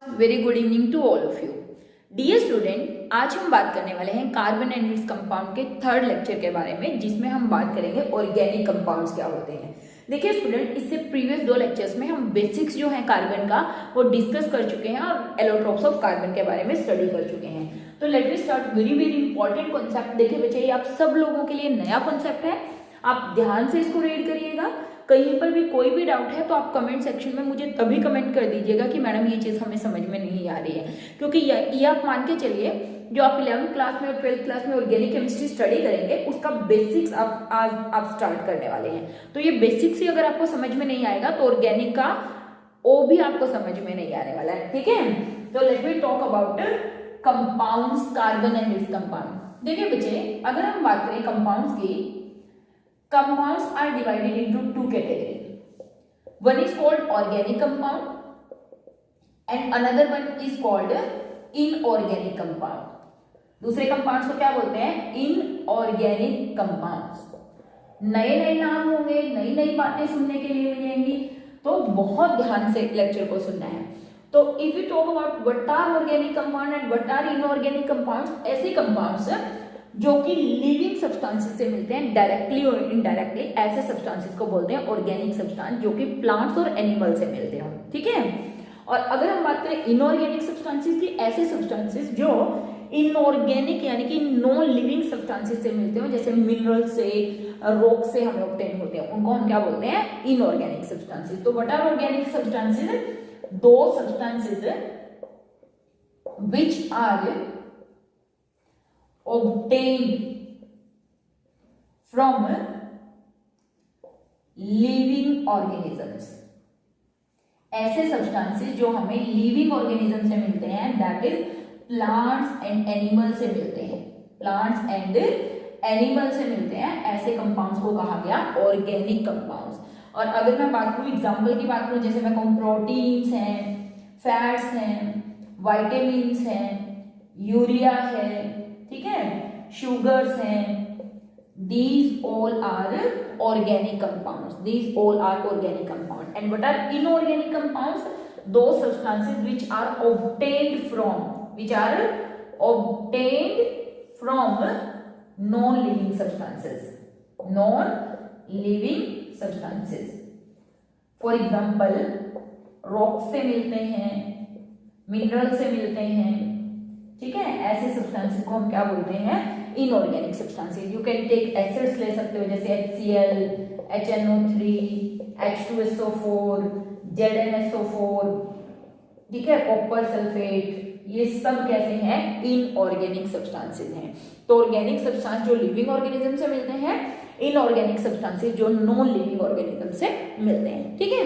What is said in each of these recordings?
Very good evening to all of you dear student. आज हम बात करने वाले हैं कार्बन एंड इट्स कंपाउंड के थर्ड लेक्चर के बारे में, जिसमें हम बात करेंगे ऑर्गेनिक कंपाउंड्स क्या होते हैं। देखिए स्टूडेंट, इससे प्रीवियस दो लेक्चर्स में हम बेसिक्स जो है कार्बन का वो डिस्कस कर चुके हैं और एलोट्रॉप्स ऑफ कार्बन के बारे में स्टडी कर चुके हैं। तो let me start very very important concept. देखिए बच्चे, ये आप सब लोगों के लिए नया कॉन्सेप्ट है, आप ध्यान से इसको रीड करिएगा। कहीं पर भी कोई भी डाउट है तो आप कमेंट सेक्शन में मुझे तभी कमेंट कर दीजिएगा कि मैडम ये चीज़ हमें समझ में नहीं आ रही है, क्योंकि ये आप मान के चलिए जो आप 11th क्लास में और 12th क्लास में ऑर्गेनिक केमिस्ट्री स्टडी करेंगे उसका बेसिक्स आप स्टार्ट करने वाले हैं। तो ये बेसिक्स ही अगर आपको समझ में नहीं आएगा तो ऑर्गेनिक का ओ भी आपको समझ में नहीं आने वाला है। ठीक है, तो let me talk about compounds, carbon and its compound. देखिए बच्चे, अगर हम बात करें कंपाउंड्स की, compounds are divided into two categories. One is called organic compound and another one is called inorganic compound. दूसरे कंपाउंड्स को क्या बोलते हैं? Inorganic compounds. नए नए नाम होंगे, नई नई बातें सुनने के लिए मिलेंगी, तो बहुत ध्यान से लेक्चर को सुनना है। तो if you talk about what are organic compound and what are inorganic compounds, ऐसे कंपाउंड्स जो कि लिविंग सब्सटेंसेस से मिलते हैं डायरेक्टली और इनडायरेक्टली, ऐसे सब्सटेंसेस को बोलते हैं ऑर्गेनिक सब्सटेंस, जो कि प्लांट्स और एनिमल से मिलते हो। ठीक है, और अगर हम बात करें इनऑर्गेनिक सब्सटेंसेस की, ऐसे सब्सटेंसेस जो इनऑर्गेनिक यानी कि नॉन लिविंग सब्सटेंसेस से मिलते हो, जैसे मिनरल से, रॉक से हमें ऑब्टेन होते हैं, उनको हम क्या बोलते हैं? Inorganic substances. तो what are organic substances? Those substances which are obtained from living organisms। ऐसे सब्सटेंसेस जो हमें लिविंग ऑर्गेनिज्म से मिलते हैं, that is plants and animal से मिलते हैं, प्लांट्स एंड एनिमल से मिलते हैं, ऐसे कंपाउंड्स को कहा गया ऑर्गेनिक कंपाउंड्स। और अगर मैं बात करूं, एग्जांपल की बात करूं, जैसे मैं कहूं प्रोटीन्स हैं, फैट्स हैं, विटामिन्स हैं, यूरिया है, ठीक है, शुगर्स हैं, these all are organic compounds, these all are organic compound। and what are inorganic compounds? those substances which are obtained from non living substances, non living substances। for example, rock से मिलते हैं, mineral से मिलते हैं, ठीक है, ऐसे substances को हम क्या बोलते हैं? Inorganic substances. You can take acids ले सकते हो, जैसे HCl, HNO3, H2SO4, ZnSO4, ठीक है, कॉपर सल्फेट, ये सब कैसे हैं? इनऑर्गेनिक सब्सटेंसेस हैं। तो ऑर्गेनिक सब्सटेंस जो लिविंग ऑर्गेनिज्म से मिलते हैं, इनऑर्गेनिक सब्सटेंसेस जो नॉन लिविंग ऑर्गेनिज्म से मिलते हैं। ठीक है,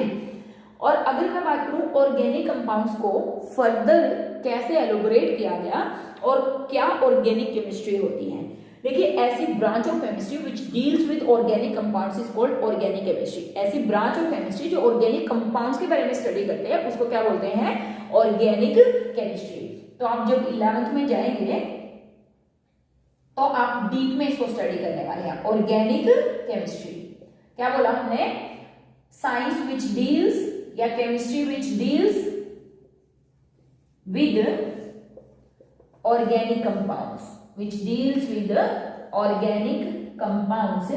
और अगर मैं बात करूं ऑर्गेनिक कंपाउंड्स को फर्दर कैसे एलोबरेट किया गया और क्या ऑर्गेनिक केमिस्ट्री होती है। देखिए, ऐसी branch of chemistry which deals with organic compounds is called organic chemistry. ऐसी ब्रांच ऑफ केमिस्ट्री जो ऑर्गेनिक कंपाउंड्स के बारे में स्टडी करते हैं उसको क्या बोलते हैं? Organic chemistry. तो आप जब 11th में जाएंगे तो आप डीप में इसको स्टडी करने वाले हैं, ऑर्गेनिक केमिस्ट्री। क्या बोला हमने? साइंस विच डील्स या chemistry which deals with organic compounds, which deals with organic compounds.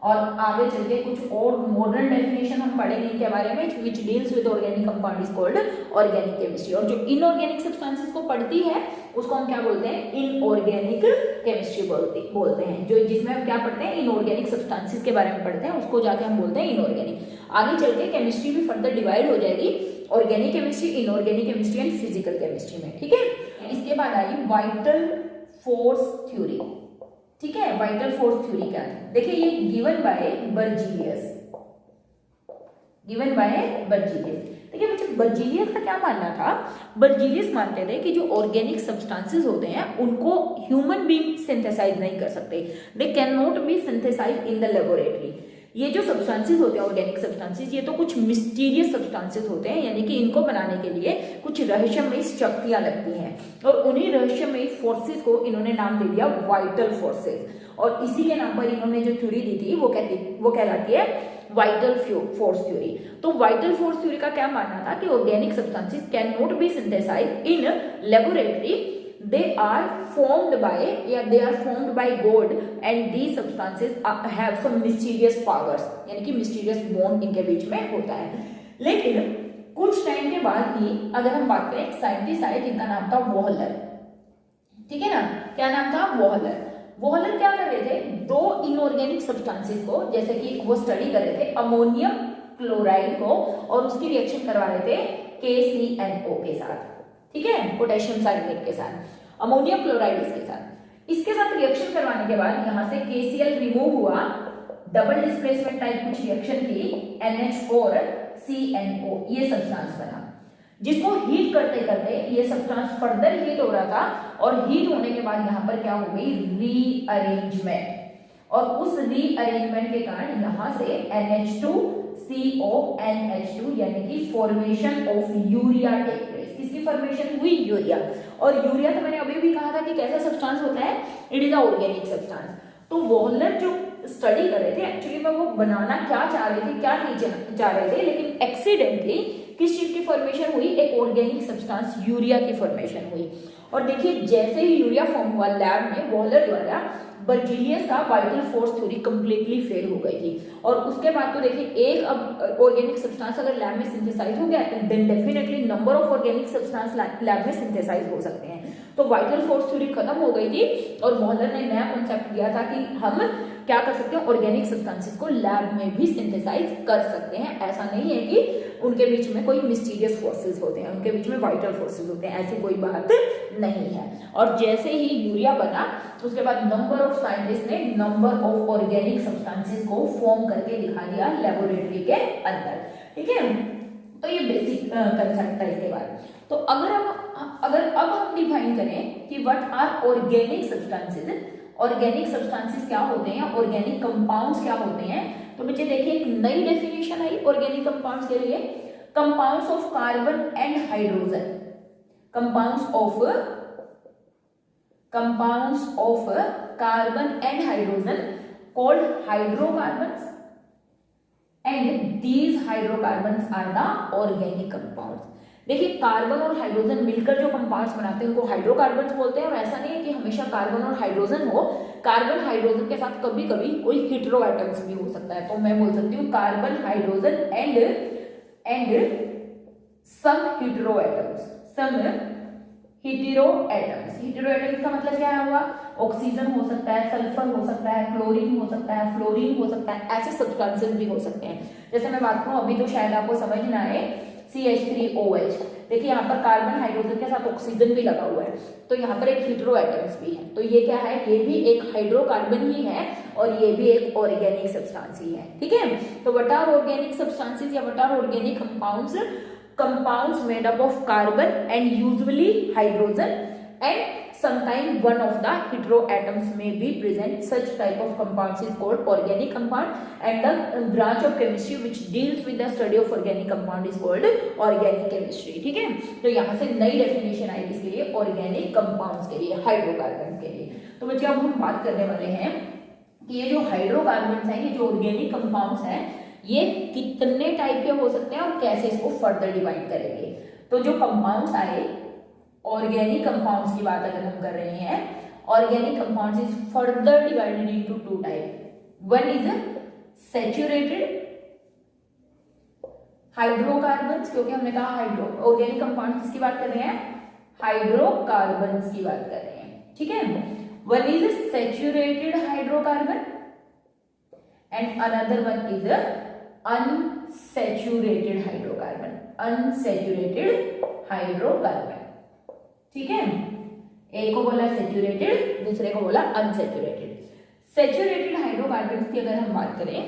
और आगे चल के कुछ और मॉडर्न डेफिनेशन हम पढ़ेंगे इनके बारे में, which deals with organic compound is called organic chemistry. और जो इनऑर्गेनिक सब्सटेंसेस को पढ़ती है उसको हम क्या बोलते हैं? इनऑर्गेनिक केमिस्ट्री बोलते हैं। जो जिसमें हम क्या पढ़ते हैं? इनऑर्गेनिक सब्सटेंसेस के बारे में पढ़ते हैं, उसको जाके हम बोलते हैं इनऑर्गेनिक। आगे चल के केमिस्ट्री भी फर्दर डिवाइड हो जाएगी, organic chemistry, inorganic chemistry and physical chemistry में। ठीक है, इसके बाद आई वाइटल फोर्स थ्योरी। ठीक है, वाइटल फोर्स थ्योरी क्या है? देखिए, ये गिवन बाय बर्जीलियस, देखिए बच्चे, बर्जीलियस का क्या मानना था? बर्जीलियस मानते थे कि जो ऑर्गेनिक सब्सटेंसेस होते हैं उनको ह्यूमन बीइंग सिंथेसाइज नहीं कर सकते, they can not be synthesize in the laboratory. ये जो सब्सटेंसेस होते हैं ऑर्गेनिक सब्सटेंसेस, ये तो कुछ मिस्टीरियस सब्सटेंसेस होते हैं, यानी कि इनको बनाने के लिए कुछ रहस्यमयी शक्तियां लगती हैं, और उन्हीं रहस्यमयी फोर्सेस को इन्होंने नाम दे दिया वाइटल फोर्सेस। और इसी के नाम पर इन्होंने जो थ्योरी दी थी वो कहलाती है वाइटल फोर्स थ्योरी। तो वाइटल फोर्स थ्योरी का क्या मानना था कि organic substances can not be synthesised in laboratory, they are formed by God and these substances have some mysterious powers, यानी कि mysterious bond इनके बीच में होता है। लेकिन कुछ टाइम के बाद ही अगर हम बात करें, साइंटिस्ट आए जिनका नाम था वॉहलर, ठीक है ना, क्या नाम था, वॉहलर। वॉहलर क्या कर रहे थे, दो इनऑर्गेनिक सब्सटेंसेस को, जैसे कि वो स्टडी कर रहे थे अमोनियम क्लोराइड को, और उसकी रिएक्शन करवा रहे थे KCNO के साथ, ठीक है, पोटेशियम साइनाइड के साथ, अमोनियम क्लोराइड इसके साथ रिएक्शन करवाने के बाद यहाँ से KCl रिमूव हुआ, डबल डिस्प्लेसमेंट टाइप कुछ रिएक्शन की, NH4CNO ये सब्सटेंस बना, जिसको हीट करते करते ये सब्सटेंस फर्दर हीट हो रहा था, और हीट होने के बाद यहाँ पर क्या हो गई, रीअरेंजमेंट, और उस रीअरेंजमेंट के कारण यहाँ से NH2CO NH2 यानी कि formation of urea take place. किसकी फॉर्मेशन हुई, यूरिया। और यूरिया तो मैंने अभी भी कहा था कि कैसा सब्सटेंस होता है, it is a organic substance. तो वॉलर जो स्टडी कर रहे थे एक्चुअली में वो बनाना क्या चाह रहे थे, क्या नहीं चाह रहे थे, लेकिन एक्सीडेंटली किस चीज की फॉर्मेशन हुई, एक ऑर्गेनिक सब्सटेंस यूरिया की फॉर्मेशन हुई। और देखिए जैसे ही यूरिया फॉर्म हुआ लैब में वॉलर द्वारा, बर्जीलियस का vital force theory completely fail हो गई थी। और उसके बाद तो देखिए एक अब ऑर्गेनिक सब्सटेंस अगर लैब में सिंथेसाइज हो गया, then definitely number of organic substance lab में सिंथेसाइज हो सकते हैं। तो वाइटल फोर्स थ्योरी खत्म हो गई थी, और वॉलर ने नया कॉन्सेप्ट दिया था कि हम क्या कर सकते हैं, ऑर्गेनिक सब्सटेंसेस को लैब में भी सिंथेसाइज कर सकते हैं। ऐसा नहीं है कि उनके बीच में कोई मिस्टीरियस फोर्सेस होते हैं, उनके बीच में वाइटल फोर्सेस होते हैं, ऐसी कोई बात नहीं है। और जैसे ही यूरिया बना, उसके बाद नंबर ऑफ साइंटिस्ट ने नंबर ऑफ ऑर्गेनिक सब्सटेंसेस को फॉर्म करके दिखा दिया लेबोरेटरी के अंदर, ठीक है। तो ये बेसिक कंसेप्ट था इसके बाद। तो अगर अब हम डिफाइन करें कि what are organic substances, organic substances क्या होते हैं, ऑर्गेनिक कंपाउंड्स क्या होते हैं, तो बच्चे देखिए एक नई डेफिनेशन आई ऑर्गेनिक कंपाउंड्स के लिए, compounds of carbon and hydrogen, compounds of carbon and hydrogen called hydrocarbons, and these hydrocarbons are the organic compounds. देखिए कार्बन और हाइड्रोजन मिलकर जो कंपाउंड्स बनाते हैं उनको हाइड्रोकार्बन्स बोलते हैं। और ऐसा नहीं है कि हमेशा कार्बन और हाइड्रोजन हो, कार्बन हाइड्रोजन के साथ कभी कभी कोई हेटेरो एटम्स भी हो सकता है। तो मैं बोल सकती हूँ carbon hydrogen and some hetero atoms, hetero atoms का मतलब क्या हुआ, ऑक्सीजन हो सकता है, सल्फर हो सकता है, क्लोरीन हो सकता है, फ्लोरीन हो सकता है, ऐसे सब्सटेंसेस भी हो सकते हैं। जैसे मैं बात करूं अभी तो शायद आपको समझ ना आए, CH3OH, देखिए यहाँ पर कार्बन हाइड्रोजन के साथ ऑक्सीजन भी लगा हुआ है, तो यहाँ पर एक हेटेरो एटम्स भी है। तो ये क्या है, ये भी एक हाइड्रोकार्बन ही है, और ये भी एक ऑर्गेनिक सब्सटेंस ही है, ठीक है। तो व्हाट आर ऑर्गेनिक सब्सटेंसेस या what are organic compounds made up of carbon and usually hydrogen, and sometime one of the hetero atoms may be present. Such type of compounds is called organic compound, and the branch of chemistry which deals with the study of organic compound is called organic chemistry, ठीक है। तो यहाँ से नई definition आई किसके लिए, organic compounds के लिए, हाइड्रोकार्बन के लिए। तो बच्चे अब हम बात करने वाले हैं कि ये जो हाइड्रोकार्बन है, ये जो ऑर्गेनिक कंपाउंड्स हैं, ये कितने टाइप के हो सकते हैं और कैसे इसको फर्दर डिवाइड करेंगे। तो जो कंपाउंड्स आए, ऑर्गेनिक कंपाउंड्स की बात अगर हम कर रहे हैं, organic compounds is further divided into two type. One is saturated hydrocarbons, क्योंकि हमने कहा ऑर्गेनिक कंपाउंड्स किसकी बात कर रहे हैं, हाइड्रोकार्बन्स की बात कर रहे हैं, ठीक है। One is saturated hydrocarbon and another one is unsaturated hydrocarbon, unsaturated hydrocarbon, ठीक है। एक को बोला सैचुरेटेड, दूसरे को बोला अनसैचुरेटेड। सैचुरेटेड हाइड्रोकार्बन की अगर हम बात करें,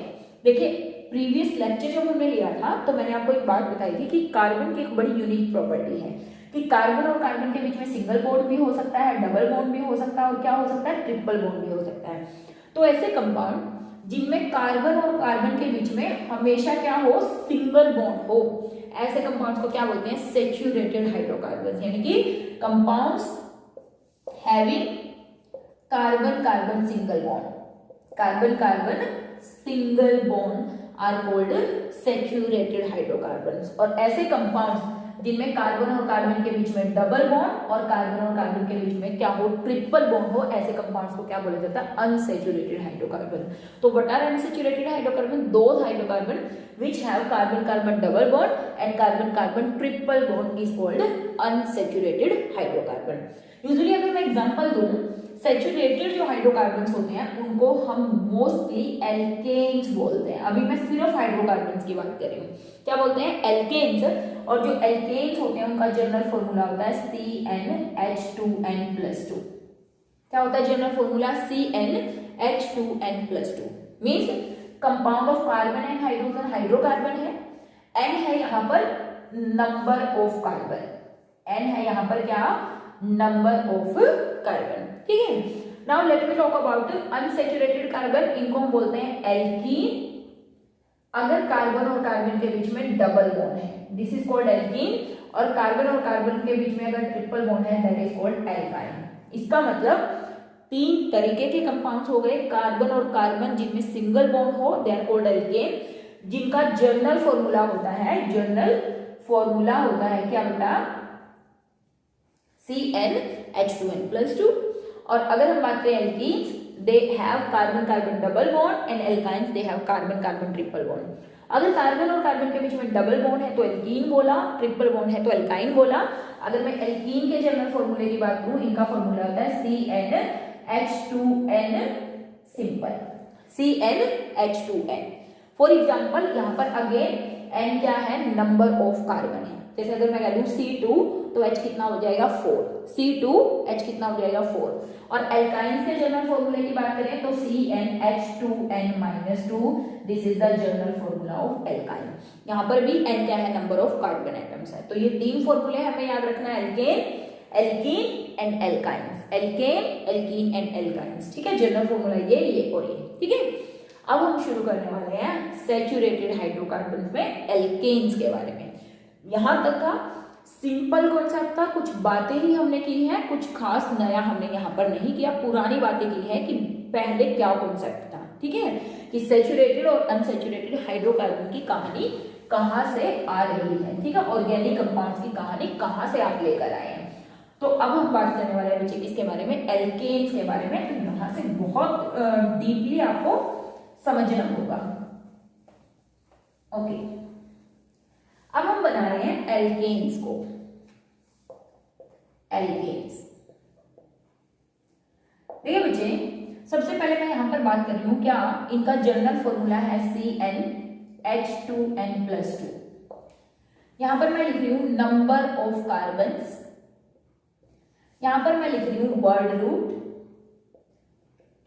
देखिए प्रीवियस लेक्चर जब हमने लिया था तो मैंने आपको एक बात बताई थी कि कार्बन की एक बड़ी यूनिक प्रॉपर्टी है कि कार्बन और कार्बन के बीच में सिंगल बॉन्ड भी हो सकता है, डबल बॉन्ड भी हो सकता है, और क्या हो सकता है, ट्रिपल बॉन्ड भी हो सकता है। तो ऐसे कंपाउंड जिनमें कार्बन और कार्बन के बीच में हमेशा क्या हो, सिंगल बॉन्ड हो, ऐसे कंपाउंड्स को क्या बोलते हैं, सैचुरेटेड हाइड्रोकार्बन, यानी कि compounds having carbon carbon single bond, carbon carbon single bond are called saturated hydrocarbons. और ऐसे कंपाउंड्स जिनमें कार्बन और कार्बन के बीच में डबल बॉन्ड और कार्बन और कार्बन के बीच में क्या हो, ट्रिपल बॉन्ड हो, ऐसे कंपाउंड्स को क्या बोला जाता है, अनसैचुरेटेड हाइड्रोकार्बन। तो what are unsaturated hydrocarbon? Those hydrocarbon which have carbon carbon double bond and carbon carbon triple bond is called unsaturated hydrocarbon। Usually अगर मैं एग्जांपल दूं, सैचुरेटेड जो हाइड्रोकार्बन्स होते हैं उनको हम मोस्टली एल्केन्स बोलते हैं। अभी मैं सिर्फ हाइड्रोकार्बन्स की बात कर रही हूँ। क्या बोलते हैं? एल्केन्स। और जो एल्केन्स होते हैं उनका जनरल फॉर्मूला होता है CnH2n+2। क्या होता है general formula? CnH2n+2 means compound of carbon and hydrogen hydrocarbon है। एन है यहाँ पर नंबर ऑफ कार्बन, एन है यहाँ पर क्या, नंबर ऑफ कार्बन। ठीक है, now let me talk about unsaturated carbon. इनको हम बोलते हैं एल्कीन। अगर कार्बन और कार्बन के बीच में डबल बॉन्ड है, दिस इज कॉल्ड एल्कीन। और कार्बन और कार्बन के बीच में अगर ट्रिपल बॉन्ड है, दैट इज कॉल्ड एल्काइन। इसका मतलब 3 तरीके के कंपाउंड्स हो गए, कार्बन और कार्बन जिनमें सिंगल बॉन्ड हो, दे आर कॉल्ड एल्केन, जिनका जर्नल फॉर्मूला होता है, जर्नल फॉर्मूला होता है क्या बेटा, CnH2n+2। और अगर हम बात करें alkenes, they have carbon carbon double bond and alkynes they have carbon carbon triple bond. अगर कार्बन और कार्बन के बीच में डबल बॉन्ड है तो एल्कीन बोला, ट्रिपल बॉन्ड है तो एल्काइन बोला। अगर मैं एल्कीन के जनरल फॉर्मूले की बात करूं, इनका फॉर्मूला होता है CnH2n simple, CnH2n। For example यहाँ पर अगेन n क्या है, नंबर ऑफ कार्बन है। जैसे अगर मैं कह दूं C2 तो H कितना हो जाएगा 4, C2H कितना हो जाएगा 4। और एल्काइंस के जनरल फॉर्मूले की बात करें तो CnH2n-2, this is the general formula of alkyne. यहाँ पर भी n क्या है, नंबर ऑफ कार्बन एटम्स है। तो ये 3 फॉर्मूले हमें याद रखना है, alkane, alkene and alkynes, alkane, alkene and alkynes. ठीक है, जनरल फॉर्मूला ये और ये। ठीक है, अब हम शुरू करने वाले हैं सैचुरेटेड हाइड्रोकार्बन में एल्केन्स के बारे में। यहां तक का सिंपल कॉन्सेप्ट था, कुछ बातें ही हमने की हैं, कुछ खास नया हमने यहाँ पर नहीं किया, पुरानी बातें की है कि पहले क्या कॉन्सेप्ट था। ठीक है, कि सैचुरेटेड और अनसैचुरेटेड हाइड्रोकार्बन की कहानी कहाँ से आ रही है। ठीक है, ऑर्गेनिक कंपाउंड्स की कहानी कहाँ से आप लेकर आए हैं। तो अब हम बात करने वाले हैं बच्चे किसके बारे में, एल्केन्स के बारे में। तो यहाँ से बहुत डीपली आपको समझना होगा। ओके, अब हम बना रहे हैं एल्केन्स को, एल्केन्स। देखिए बच्चे, सबसे पहले मैं यहां पर बात कर रही हूं, क्या इनका जनरल फॉर्मूला है CnH2n+2। यहां पर मैं लिख रही हूं नंबर ऑफ कार्बन्स, यहां पर मैं लिख रही हूं वर्ड रूट,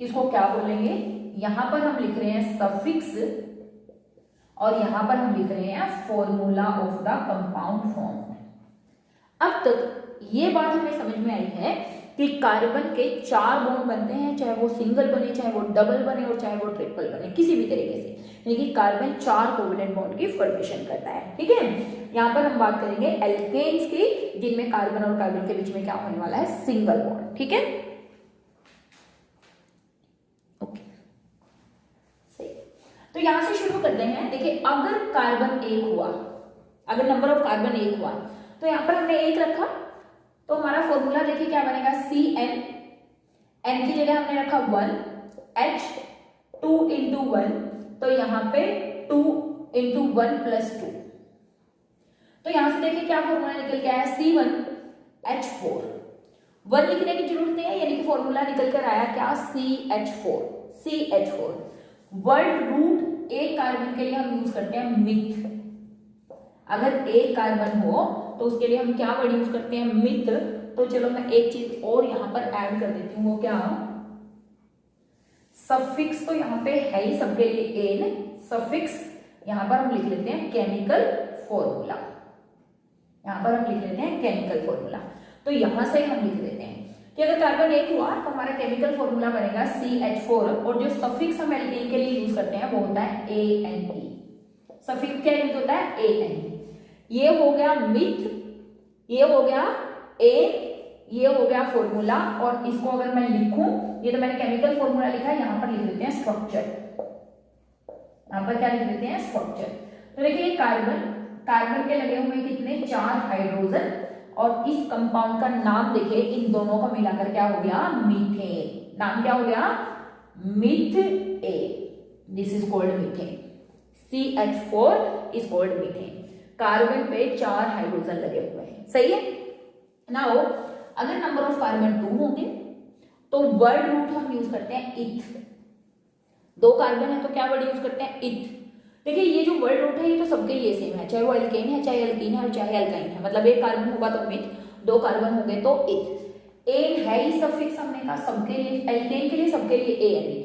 इसको क्या बोलेंगे, यहां पर हम लिख रहे हैं सफिक्स, और यहां पर हम लिख रहे हैं formula of the compound form. अब तक ये बात हमें समझ में आई है कि कार्बन के 4 बॉन्ड बनते हैं, चाहे वो सिंगल बने, चाहे वो डबल बने और चाहे वो ट्रिपल बने, किसी भी तरीके से, यानी कि कार्बन 4 कोवेलेंट बॉन्ड की फॉर्मेशन करता है। ठीक है, यहाँ पर हम बात करेंगे एल्केन्स की, जिनमें कार्बन और कार्बन के बीच में क्या होने वाला है, सिंगल बॉन्ड। ठीक है, ओके, सही। तो यहां से शुरू करते हैं। देखिए, अगर कार्बन 1 हुआ, अगर नंबर ऑफ कार्बन 1 हुआ, तो यहां पर हमने 1 रखा, तो हमारा फॉर्मूला देखिए क्या बनेगा, Cn, n की जगह हमने रखा 1, H 2 into 1, तो यहां पे 2 into 1 plus 2। तो यहां से देखिए क्या फॉर्मूला निकल के आया, C1H4। 1 लिखने की जरूरत नहीं है, यानी कि फॉर्मूला निकल कर आया क्या, CH4। वर्ड रूट एक कार्बन के लिए हम यूज करते हैं मिथ। अगर एक कार्बन हो तो उसके लिए हम क्या वर्ड यूज करते हैं, मिथ। तो चलो मैं एक चीज और यहां पर ऐड कर देती हूँ, वो क्या, सफिक्स। तो यहाँ पे है ही सबके लिए एन, सफिक्स। यहां पर हम लिख लेते हैं केमिकल फॉर्मूला, यहां पर हम लिख लेते हैं केमिकल फॉर्मूला। तो यहां से हम लिख देते हैं कि अगर कार्बन 1 हुआ तो हमारा केमिकल फॉर्मूला बनेगा CH4, और जो सफिक्स हम एल्केन के लिए यूज करते हैं वो होता है ANE। सफिक्स क्या यूज होता है, ANE। ये हो गया मिथ, ये हो गया ए, ये हो गया फॉर्मूला। और इसको अगर मैं लिखूं, ये तो मैंने केमिकल फॉर्मूला लिखा है, यहां पर लिख देते हैं स्ट्रक्चर। यहाँ पर क्या लिख देते हैं, स्ट्रक्चर। तो देखिए कार्बन के लगे हुए कितने, 4 हाइड्रोजन, और इस कंपाउंड का नाम देखिए, इन दोनों का मिलाकर क्या हो गया, मीथेन। नाम क्या हो गया, methane. This is called methane. CH4 is called methane. Carbon पे 4 हाइड्रोजन लगे हुए हैं, सही है। नाउ अगर नंबर ऑफ कार्बन 2 होंगे तो वर्ड रूट हम यूज करते हैं इथ। 2 कार्बन है तो क्या वर्ड यूज करते हैं, इथ। देखिए ये जो वर्ड रूट है ये तो सबके लिए सेम है, चाहे वो एल्केन है, चाहे एल्कीन है, और चाहे एल्काइन है। मतलब 1 कार्बन होगा तो मिथ, 2 कार्बन होंगे तो इथ। एन है ही सफिक्स, हमने कहा सबके लिए, एल्केन के लिए सबके लिए ए एन है।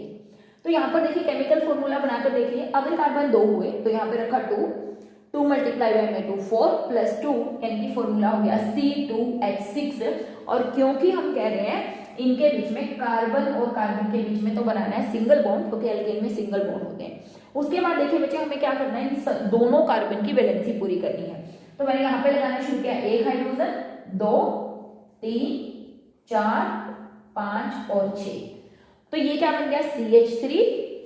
तो यहाँ पर देखिए केमिकल फॉर्मूला बनाकर देखिए, अगर कार्बन 2 हुए तो यहाँ पे रखा 2 मल्टीप्लाई बाय में 2 4 प्लस 2, यानी कि फॉर्मूला हो गया C2H6। और क्योंकि हम कह रहे हैं इनके बीच में, कार्बन और कार्बन के बीच में तो बनाना है सिंगल बॉन्ड, क्योंकि एल्केन में सिंगल बॉन्ड होते हैं। उसके बाद देखिए बच्चे हमें क्या करना है, इन दोनों कार्बन की वैलेंसी पूरी करनी है। तो मैंने यहाँ पे लगाना शुरू किया, 1 हाइड्रोजन, 2 3 4 5 और 6। तो ये क्या बन गया, CH3।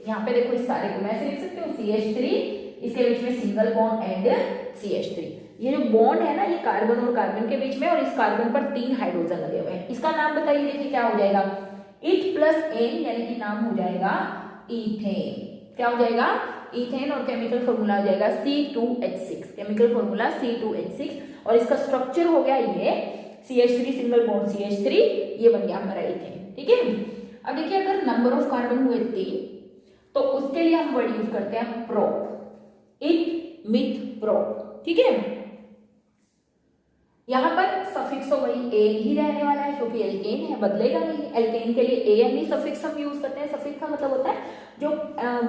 यहाँ पे देखो इस सारे को मैं ऐसे लिख सकती हूँ, CH3, इसके बीच में सिंगल बॉन्ड एंड CH3। ये जो बॉन्ड है ना, ये कार्बन और कार्बन के बीच में, और इस कार्बन पर 3 हाइड्रोजन लगे हुए हैं। इसका नाम बताइए, देखिए क्या हो जाएगा, इथ प्लस एन, यानी कि नाम हो जाएगा इथेन। क्या हो जाएगा, इथेन। और केमिकल फॉर्मूला हो जाएगा C2H6। Chemical formula C2H6। और इसका स्ट्रक्चर हो गया ये CH3 सिंगल बॉन्ड CH3, ये बन गया हमारा इथेन। ठीक है। अब देखिए अगर नंबर ऑफ कार्बन हुए 3 तो उसके लिए हम वर्ड यूज करते हैं प्रोप, इथ मिथ प्रोप। ठीक है। यहां पर सफिक्स तो वही एन ही रहने वाला है, क्योंकि एल्केन है, बदलेगा नहीं। एल्केन के लिए एन ही सफिक्स हम यूज करते हैं। सफिक्स का मतलब होता है जो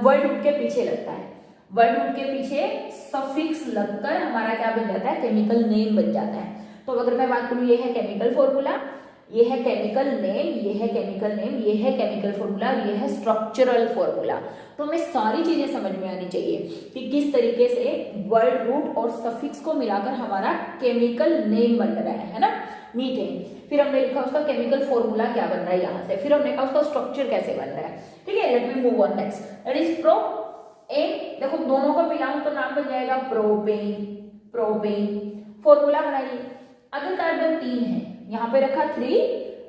वर्ड रूट के पीछे लगता है। वर्ड रूट के पीछे सफिक्स लगकर हमारा क्या बन जाता है, केमिकल नेम बन जाता है। तो अगर मैं बात करूं, ये है केमिकल फॉर्मूला, ये है केमिकल नेम, ये है केमिकल नेम, ये है केमिकल फॉर्मूला, ये है स्ट्रक्चरल फॉर्मूला। तो हमें सारी चीजें समझ में आनी चाहिए कि किस तरीके से वर्ड रूट और सफिक्स को मिलाकर हमारा केमिकल नेम बन रहा है ना, मीथेन। फिर हमने लिखा उसका केमिकल फॉर्मूला क्या बन रहा है यहाँ से, फिर हमने कहा उसका स्ट्रक्चर कैसे बन रहा है। ठीक है, let me move on next, that is propane. देखो दोनों का मिलाऊं तो नाम बन जाएगा प्रोपेन। प्रोपेन फॉर्मूला बनाइए। अगर कार्बन 3 है, यहाँ पे रखा 3,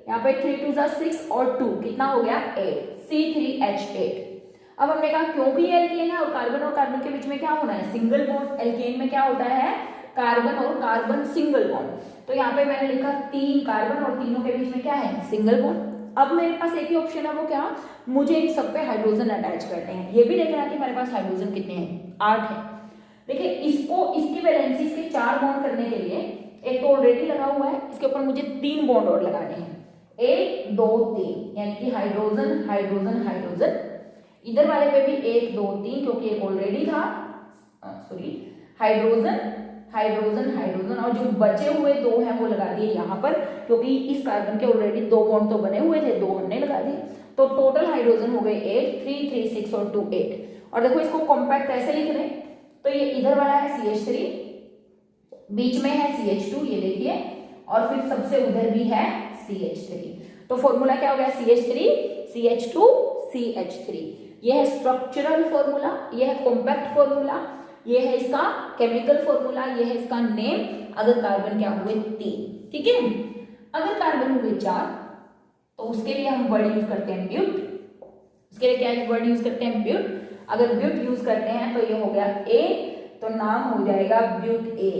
यहाँ पे 3 2 6 और 2 कितना हो गया 8, C3H8। अब हमने कहा क्योंकि ये एल्केन है और कार्बन के बीच में क्या होना है, सिंगल बॉन्ड। एल्केन में क्या होता है, कार्बन और कार्बन सिंगल बॉन्ड। तो यहाँ पे मैंने लिखा 3 कार्बन और तीनों के बीच में क्या है, सिंगल बॉन्ड। अब मेरे पास एक ही ऑप्शन है, वो क्या, मुझे इन सब पे हाइड्रोजन अटैच करने हैं। ये भी देखना है कि मेरे पास हाइड्रोजन कितने हैं, 8 है। देखिए इसको, इसकी वैलेंसी, इसके 4 बॉन्ड करने के लिए, एक तो ऑलरेडी लगा हुआ है, इसके ऊपर मुझे 3 बॉन्ड और लगाने हैं, 1 2 3, यानी कि हाइड्रोजन हाइड्रोजन हाइड्रोजन। इधर वाले पे भी 1 2 3, क्योंकि एक ऑलरेडी था, सॉरी, हाइड्रोजन हाइड्रोजन हाइड्रोजन। और जो बचे हुए 2 हैं वो लगा दिए यहाँ पर, क्योंकि इस कार्बन के ऑलरेडी 2 बॉन्ड तो बने हुए थे, 2 हमने लगा दिए। तो टोटल हाइड्रोजन हो गए 8, 3 3 6 और 2 8। और देखो इसको कॉम्पैक्ट ऐसे लिख रहे हैं, तो ये इधर वाला है CH3, बीच में है CH2, ये देखिए, और फिर सबसे उधर भी है CH3। तो फॉर्मूला क्या हो गया, CH3 CH2 CH3। ये है स्ट्रक्चरल फॉर्मूला, ये है कॉम्पैक्ट फॉर्मूला, ये है इसका केमिकल फॉर्मूला, ये है इसका नेम। अगर कार्बन क्या हुए 3, ठीक है। अगर कार्बन हुए 4 तो उसके लिए हम वर्ड यूज करते हैं ब्यूट। उसके लिए क्या वर्ड यूज करते हैं, ब्यूट। अगर ब्यूट यूज करते हैं तो ये हो गया A, तो नाम हो जाएगा ब्यूट A,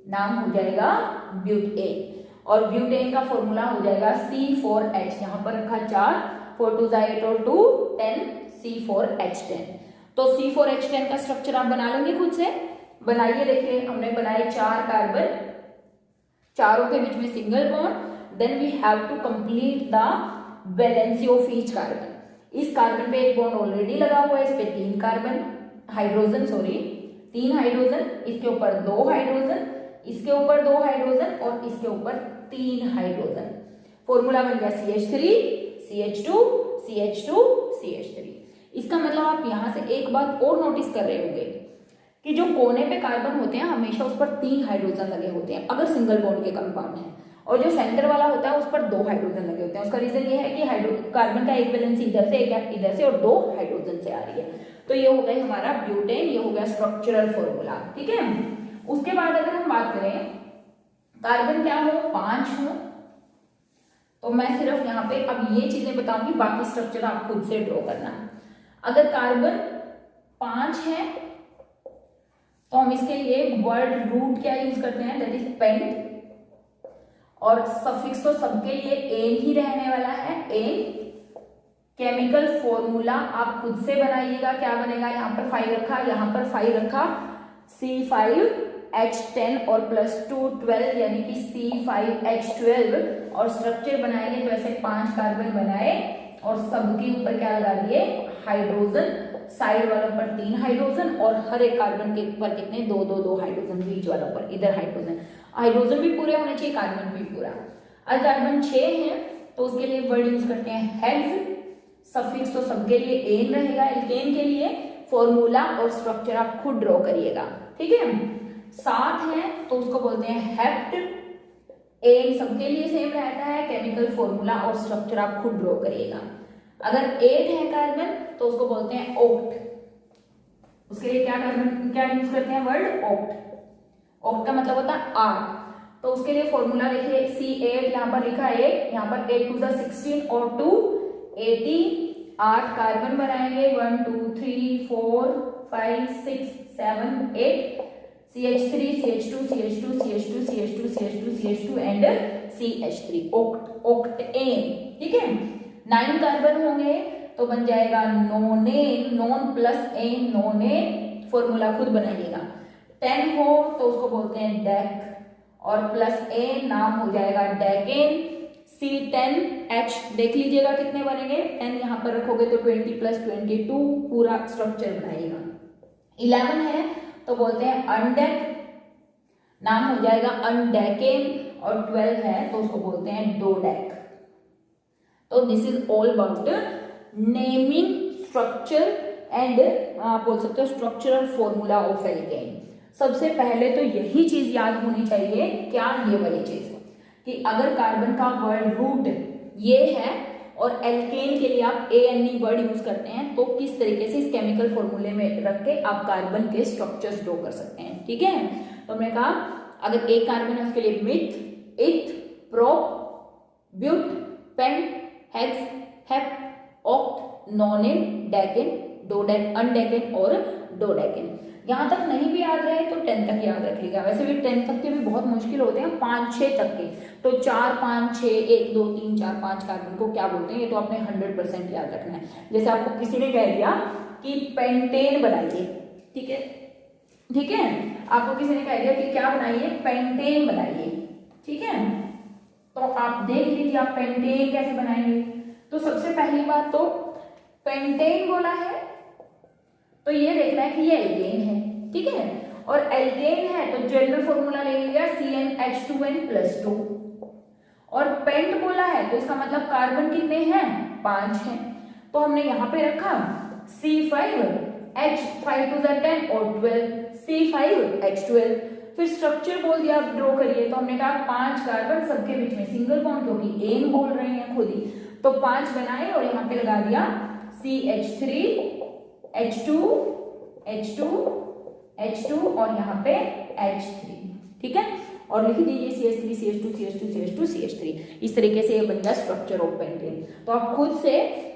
नाम हो जाएगा ब्यूट A। और ब्यूटेन का फॉर्मूला हो जाएगा C4H, यहाँ पर रखा 4, 4 2 8 और 2 10, C4H10। तो C4H10 का स्ट्रक्चर आप बना लेंगे, खुद से बनाइए। देखिए हमने बनाए 4 कार्बन, चारों के बीच में single bond, then we have to complete the valency of each carbon. इस कार्बन पे एक बॉन्ड ऑलरेडी लगा हुआ है, इस पे 3 कार्बन हाइड्रोजन, सॉरी 3 हाइड्रोजन, इसके ऊपर 2 हाइड्रोजन, इसके ऊपर 2 हाइड्रोजन और इसके ऊपर 3 हाइड्रोजन। फॉर्मूला बन गया CH3 CH2 CH2 CH3। इसका मतलब आप यहां से एक बात और नोटिस कर रहे होंगे कि जो कोने पे कार्बन होते हैं हमेशा उस पर 3 हाइड्रोजन लगे होते हैं अगर सिंगल बॉन्ड के कंपाउंड है, और जो सेंटर वाला होता है उस पर 2 हाइड्रोजन लगे होते हैं। उसका रीजन ये है कि कार्बन का एक वैलेंसी इधर से, एक इधर से और 2 हाइड्रोजन से आ रही है। तो ये हो गया हमारा ब्यूटेन, ये हो गया स्ट्रक्चरल फॉर्मूला। ठीक है, उसके बाद अगर हम बात करें कार्बन क्या हो, 5 हो, तो मैं सिर्फ यहाँ पे अब ये चीजें बताऊंगी, बाकी स्ट्रक्चर आप खुद से ड्रॉ करना। अगर कार्बन 5 है तो हम इसके लिए वर्ड रूट क्या यूज करते हैं, दैट इज पेंट, और सफिक्स तो सबके लिए एन ही रहने वाला है, एन। केमिकल फॉर्मूला आप खुद से बनाइएगा, क्या बनेगा, यहाँ पर 5 रखा, यहाँ पर 5 रखा, C5H10 और +2 12 यानी कि C5H12, और स्ट्रक्चर बनाएंगे तो ऐसे 5 कार्बन बनाए और सबके ऊपर क्या लगा दिए, हाइड्रोजन, साइड वालों पर 3 हाइड्रोजन, और हर एक कार्बन के ऊपर कितने, 2 हाइड्रोजन, बीच वालों पर इधर हाइड्रोजन, हाइड्रोजन भी पूरे होने चाहिए, कार्बन भी पूरा। अगर कार्बन 6 है तो उसके लिए वर्ड यूज करते हैं हेक्स, सफिक्स तो सबके लिए एन रहेगा, एल्केन के लिए फॉर्मूला और स्ट्रक्चर आप खुद ड्रॉ करिएगा। ठीक है, 7 है तो उसको बोलते हैं हेप्ट, एन सबके लिए सेम रहता है, केमिकल फॉर्मूला और स्ट्रक्चर आप खुद ड्रॉ करिएगा। अगर 8 है कार्बन तो उसको बोलते हैं ओक्ट, उसके लिए क्या यूज करते हैं वर्ड ओक्ट, ओक्ट का मतलब होता है 8, तो उसके लिए फॉर्मूला लिखिए C8, यहाँ पर लिखा है 8, यहाँ पर 8 2 16 और 2 18, 8 कार्बन बनाएंगे, 1 2 3 4 5 6 7 8, CH3 CH2 CH2 CH2 CH2 CH2 CH2 and CH3, octane. ठीक है, 9 कार्बन होंगे तो बन जाएगा nonane, non plus ane, nonane, formula खुद बनाइएगा। 10 हो तो उसको बोलते हैं डेक, और प्लस एन नाम हो जाएगा डेकेन, C10H देख लीजिएगा कितने बनेंगे, 10 यहाँ पर रखोगे तो 20 + 22 पूरा स्ट्रक्चर बनाइएगा। 11 है तो बोलते हैं अनडेक, नाम हो जाएगा अनडेकेन, और 12 है तो उसको बोलते हैं डोडेक। तो this is all about naming structure and आप बोल सकते हो स्ट्रक्चरल फॉर्मूला ऑफ एल्केन। सबसे पहले तो यही चीज याद होनी चाहिए, क्या, ये वाली चीज कि अगर कार्बन का वर्ड रूट ये है और एल्केन के लिए आप ANE वर्ड यूज करते हैं, तो किस तरीके से इस केमिकल फॉर्मूले में रख के आप कार्बन के स्ट्रक्चर्स ड्रॉ कर सकते हैं। ठीक है, तो हमने कहा अगर एक कार्बन है उसके लिए meth, eth, prop, but, pent, hex, hept, oct, nonane, decane, dodec, undecane और डोडेकेन। यहाँ तक नहीं भी याद रहे तो 10 तक याद रखिएगा, वैसे भी 10 तक के भी बहुत मुश्किल होते हैं, 5-6 तक के, तो 4 5 6 1 2 3 4 5 कार्बन को क्या बोलते हैं, ये तो आपने 100% याद रखना है। जैसे आपको किसी ने कह दिया कि पेंटेन बनाइए, ठीक है, ठीक है, आपको किसी ने कह दिया कि क्या बनाइए, पेंटेन बनाइए, ठीक है, तो आप देख लीजिए आप पेंटेन कैसे बनाएंगे। तो सबसे पहली बात तो पेंटेन बोला है तो ये देखना है कि ये एल्केन है, ठीक है, और एल्केन है तो जनरल फॉर्मूला ले लीजिए CnH2n+2, और पेंट बोला है तो इसका मतलब कार्बन कितने हैं, 5 हैं, तो हमने यहाँ पे रखा C5H, 5 2 10 और 12, C5H12। फिर स्ट्रक्चर बोल दिया आप ड्रॉ करिए, तो हमने कहा 5 कार्बन सबके बीच में सिंगल बॉन्ड, क्योंकि एन बोल रहे हैं खुद ही, तो 5 बनाए और यहाँ पे लगा दिया CH3 H2 H2 H2 और यहाँ पे H3, ठीक है, और लिख दीजिए CH3 CH2 CH2 CH2 CH3। इस तरीके से ये बन गया स्ट्रक्चर ऑफ पेंटेन। तो आप खुद से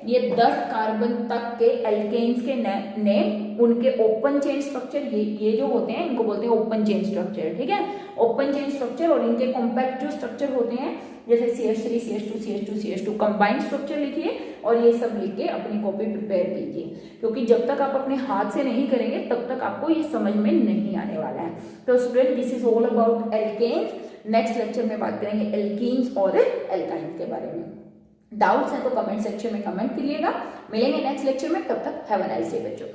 ये 10 कार्बन तक के एल्केन्स के नेम, उनके ओपन चेन स्ट्रक्चर, ये जो होते हैं इनको बोलते हैं ओपन चेन स्ट्रक्चर, ठीक है, ओपन चेन स्ट्रक्चर, और इनके कॉम्पैक्ट जो स्ट्रक्चर होते हैं जैसे CH3 CH2 CH2 CH2 combined structure लिखिए, और ये सब लिख के अपनी कॉपी प्रिपेयर कीजिए, क्योंकि जब तक आप अपने हाथ से नहीं करेंगे तब तक आपको ये समझ में नहीं आने वाला है। तो student this is all about alkanes. Next lecture में बात करेंगे एल्कीन्स और एल्काइन्स के बारे में। डाउट्स हैं तो कमेंट सेक्शन में कमेंट करिएगा। मिलेंगे नेक्स्ट लेक्चर में, तब तक हैव अ नाइस डे बच्चों।